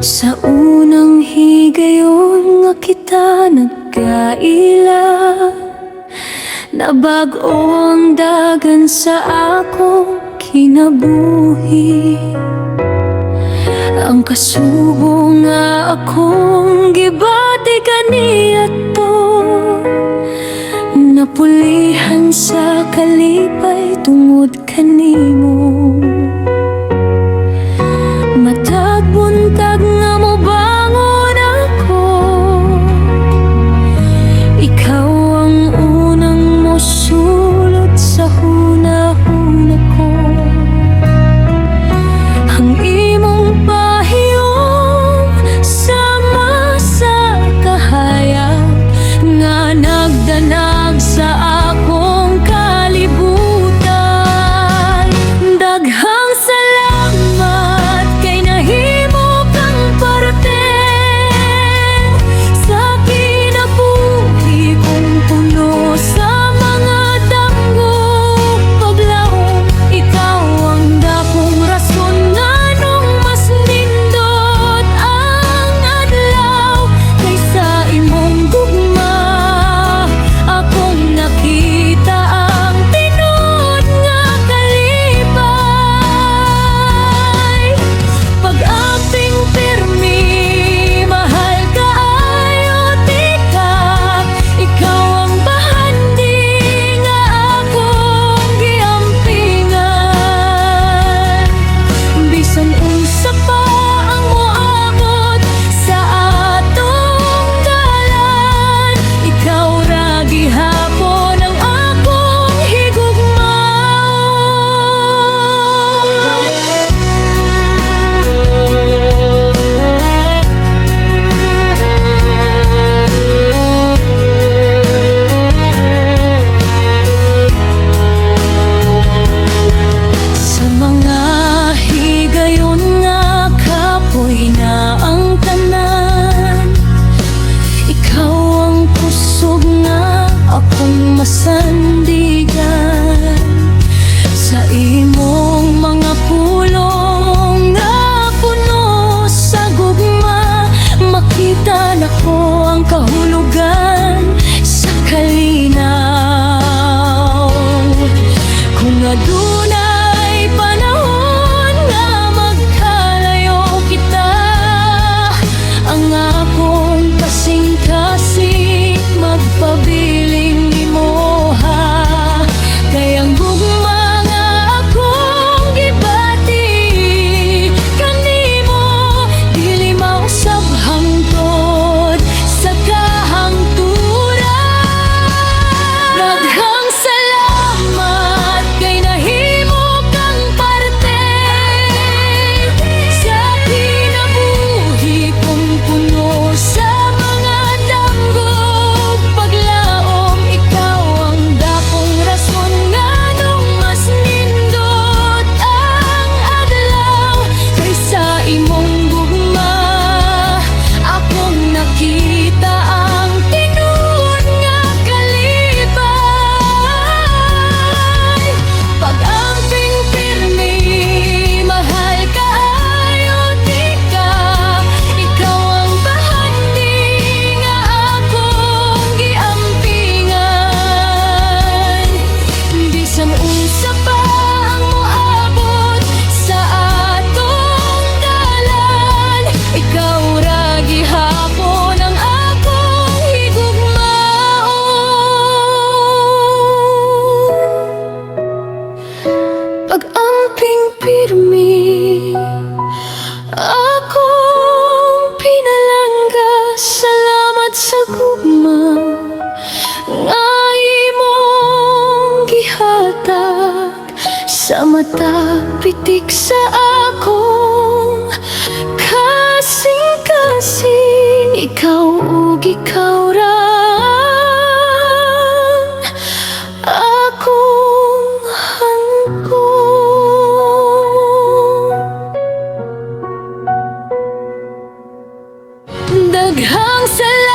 Sa unang higayon nga kita nagkaila, nabago ang dagan sa akong kinabuhi. Ang kasubo nga akong gibati kaniadto, napulihan sa kalipay tungod kanimo. Matag buntag nga mobangon ako, ikaw ang unang mosulod sa hunahuna ko. Ang imong pahiyom sama sa kahayag nga nagdanag sa akong kalibutan. Daghang salamat kay nahimo kang parte sa kinabuhi kong puno sa mga danggog paglahom. Ikaw ang dakong rason nganong mas nindot ang adlaw, kaysa imong gugma akong nakita ang tinud nga kalipay. Pag-aping pirmi, mahal kaayo tika, ikaw ang bahandi nga akong giampingan. Bisan unsa pa ang moabot sa atong dalan, ikaw ra gihapon ang akong sa mga higayon nga kapoy na ang tanan. Ikaw ang kusog nga akong masandigan. Sa imong mga pulong nga puno sa gugma, makita nako ang kahulugan sa kalinaw. Kung adunay panahon nga magkalayo kita, ang akong kasing-kasing magpabiling imoha. Kay ang gugma nga akong gibati kanimo, dili mausab hangtod sa kahangturan. Daghang salamat kay nahimo kang parte sa kinabuhi kong puno sa mga danggog paglaom. Ikaw ang dakong rason nganong mas nindot ang adlaw, kaysa imong gugma akong nakita ang tinud nga kalipay. Pag-amping pirmi, mahal kaayo tika, ikaw ang bahandi nga akong giampingan. Bisan unsa pa ang moabot sa atong dalan, ikaw ra gihapon ang akong higugmaon. Pag-amping pirmi, akong pinalangga. Salamat sa gugma nga imong gihatag sa mata pitik sa akong kasing-kasing. Ikaw ug ikaw ra akong hangkong. Daghang salamat